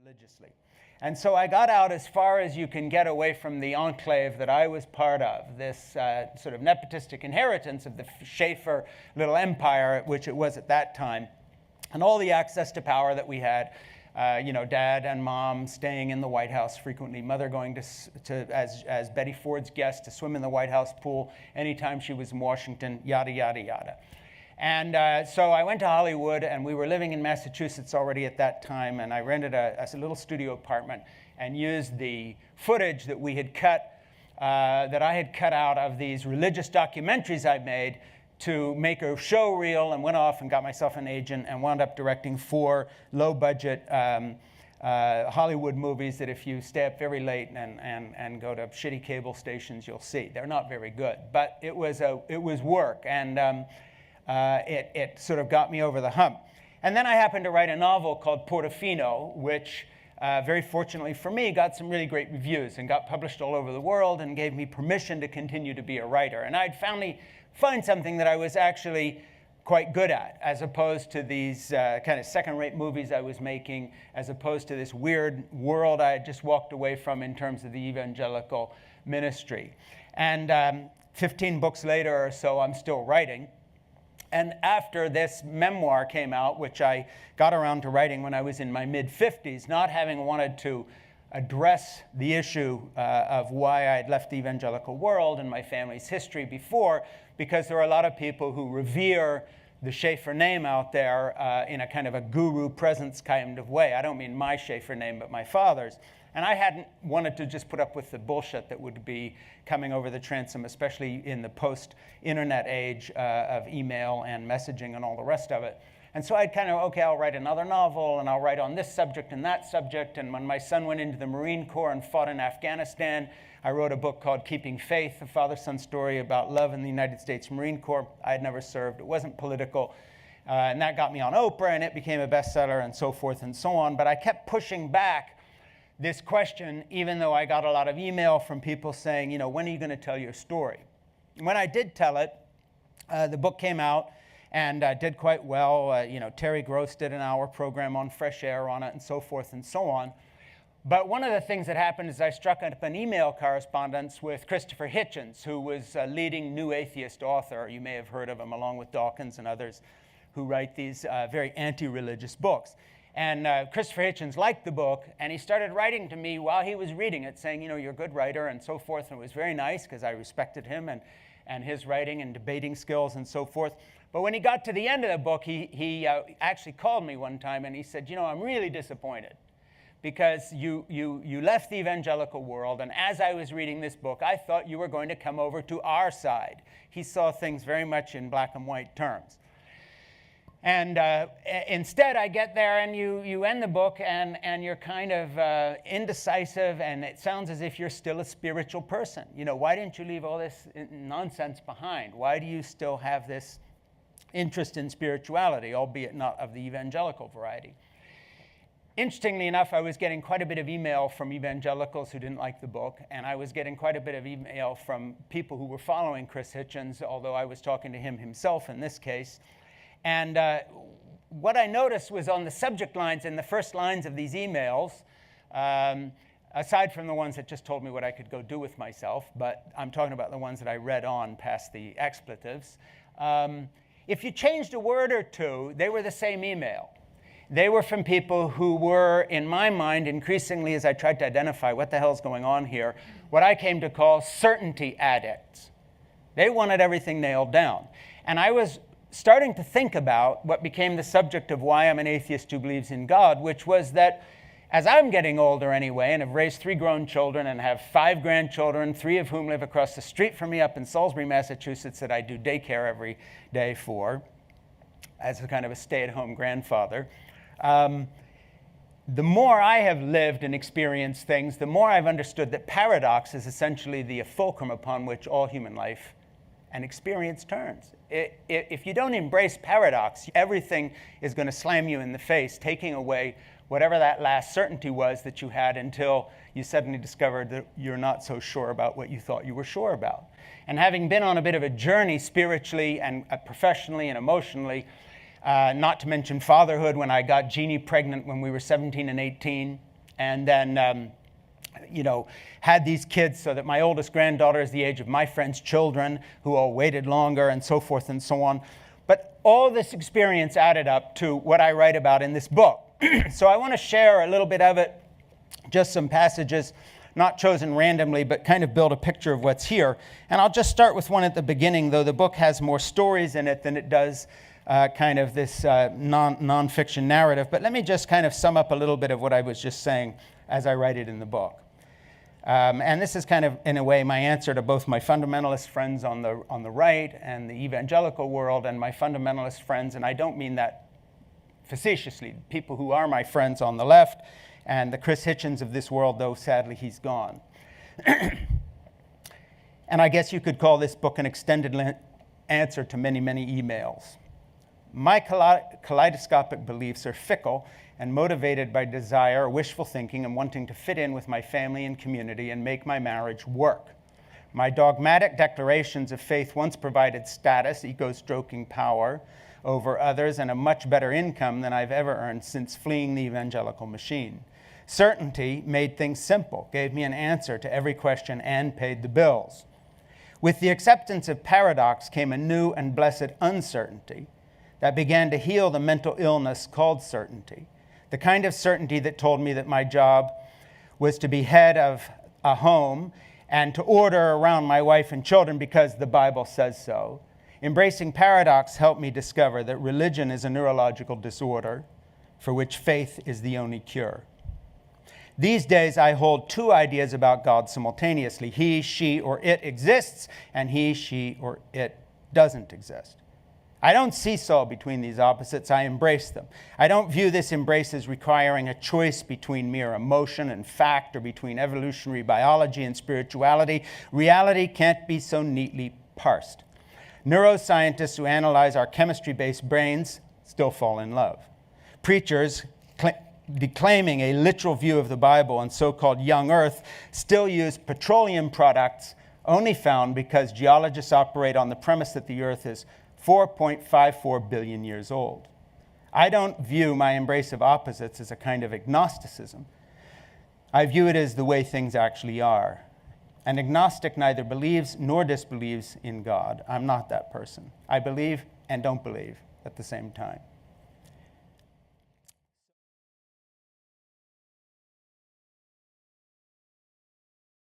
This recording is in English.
religiously. And so I got out as far as you can get away from the enclave that I was part of, this sort of nepotistic inheritance of the Schaefer little empire, which it was at that time, and all the access to power that we had. Dad and mom staying in the White House frequently, mother going as Betty Ford's guest to swim in the White House pool anytime she was in Washington, yada, yada, yada. And so I went to Hollywood, and we were living in Massachusetts already at that time, and I rented a little studio apartment and used the footage that we had cut, that I had cut out of these religious documentaries I made to make a show reel, and went off and got myself an agent and wound up directing 4 low-budget Hollywood movies that if you stay up very late and go to shitty cable stations, you'll see. They're not very good, but it was work, and it sort of got me over the hump. And then I happened to write a novel called Portofino, which very fortunately for me got some really great reviews and got published all over the world and gave me permission to continue to be a writer. And I'd finally find something that I was actually quite good at, as opposed to these kind of second-rate movies I was making, as opposed to this weird world I had just walked away from in terms of the evangelical ministry. And 15 books later or so, I'm still writing. And after this memoir came out, which I got around to writing when I was in my mid-50s, not having wanted to address the issue of why I had left the evangelical world and my family's history before, because there are a lot of people who revere the Schaefer name out there in a kind of a guru presence kind of way. I don't mean my Schaefer name, but my father's. And I hadn't wanted to just put up with the bullshit that would be coming over the transom, especially in the post-internet age of email and messaging and all the rest of it. And so I'd kind of, okay, I'll write another novel, and I'll write on this subject and that subject. And when my son went into the Marine Corps and fought in Afghanistan, I wrote a book called Keeping Faith, a father-son story about love in the United States Marine Corps. I had never served. It wasn't political. And that got me on Oprah, and it became a bestseller, and so forth and so on. But I kept pushing back this question, even though I got a lot of email from people saying, when are you going to tell your story? And when I did tell it, the book came out and did quite well. Terry Gross did an hour program on Fresh Air on it, and so forth and so on. But one of the things that happened is I struck up an email correspondence with Christopher Hitchens, who was a leading new atheist author. You may have heard of him, along with Dawkins and others who write these very anti-religious books. And Christopher Hitchens liked the book, and he started writing to me while he was reading it, saying, you're a good writer, and so forth. And it was very nice, because I respected him and his writing and debating skills and so forth. But when he got to the end of the book, he actually called me one time, and he said, I'm really disappointed, because you left the evangelical world, and as I was reading this book, I thought you were going to come over to our side. He saw things very much in black and white terms. And instead, I get there, and you end the book, and you're kind of indecisive, and it sounds as if you're still a spiritual person. Why didn't you leave all this nonsense behind? Why do you still have this interest in spirituality, albeit not of the evangelical variety? Interestingly enough, I was getting quite a bit of email from evangelicals who didn't like the book, and I was getting quite a bit of email from people who were following Chris Hitchens, although I was talking to him himself in this case. And what I noticed was on the subject lines in the first lines of these emails, aside from the ones that just told me what I could go do with myself, but I'm talking about the ones that I read on past the expletives, if you changed a word or two, they were the same email. They were from people who were, in my mind, increasingly, as I tried to identify what the hell's going on here, what I came to call certainty addicts. They wanted everything nailed down. And I was starting to think about what became the subject of why I'm an atheist who believes in God, which was that as I'm getting older anyway, and have raised 3 grown children and have 5 grandchildren, 3 of whom live across the street from me up in Salisbury, Massachusetts, that I do daycare every day for, as a kind of a stay-at-home grandfather, the more I have lived and experienced things, the more I've understood that paradox is essentially the fulcrum upon which all human life and experience turns. If you don't embrace paradox, everything is going to slam you in the face, taking away whatever that last certainty was that you had until you suddenly discovered that you're not so sure about what you thought you were sure about. And having been on a bit of a journey spiritually and professionally and emotionally, not to mention fatherhood, when I got Jeannie pregnant when we were 17 and 18, and then had these kids so that my oldest granddaughter is the age of my friends' children, who all waited longer, and so forth and so on. But all this experience added up to what I write about in this book. So I want to share a little bit of it, just some passages, not chosen randomly, but kind of build a picture of what's here. And I'll just start with one at the beginning, though the book has more stories in it than it does kind of this nonfiction narrative. But let me just kind of sum up a little bit of what I was just saying as I write it in the book. And this is kind of, in a way, my answer to both my fundamentalist friends on the right and the evangelical world, and my fundamentalist friends, and I don't mean that facetiously, people who are my friends on the left, and the Chris Hitchens of this world, though sadly he's gone. And I guess you could call this book an extended answer to many, many emails. My kaleidoscopic beliefs are fickle and motivated by desire, wishful thinking, and wanting to fit in with my family and community and make my marriage work. My dogmatic declarations of faith once provided status, ego-stroking power over others, and a much better income than I've ever earned since fleeing the evangelical machine. Certainty made things simple, gave me an answer to every question, and paid the bills. With the acceptance of paradox came a new and blessed uncertainty that began to heal the mental illness called certainty. The kind of certainty that told me that my job was to be head of a home and to order around my wife and children because the Bible says so. Embracing paradox helped me discover that religion is a neurological disorder for which faith is the only cure. These days, I hold two ideas about God simultaneously. He, she, or it exists, and he, she, or it doesn't exist. I don't seesaw between these opposites, I embrace them. I don't view this embrace as requiring a choice between mere emotion and fact, or between evolutionary biology and spirituality. Reality can't be so neatly parsed. Neuroscientists who analyze our chemistry-based brains still fall in love. Preachers declaiming a literal view of the Bible and so-called young earth still use petroleum products only found because geologists operate on the premise that the earth is 4.54 billion years old. I don't view my embrace of opposites as a kind of agnosticism. I view it as the way things actually are. An agnostic neither believes nor disbelieves in God. I'm not that person. I believe and don't believe at the same time.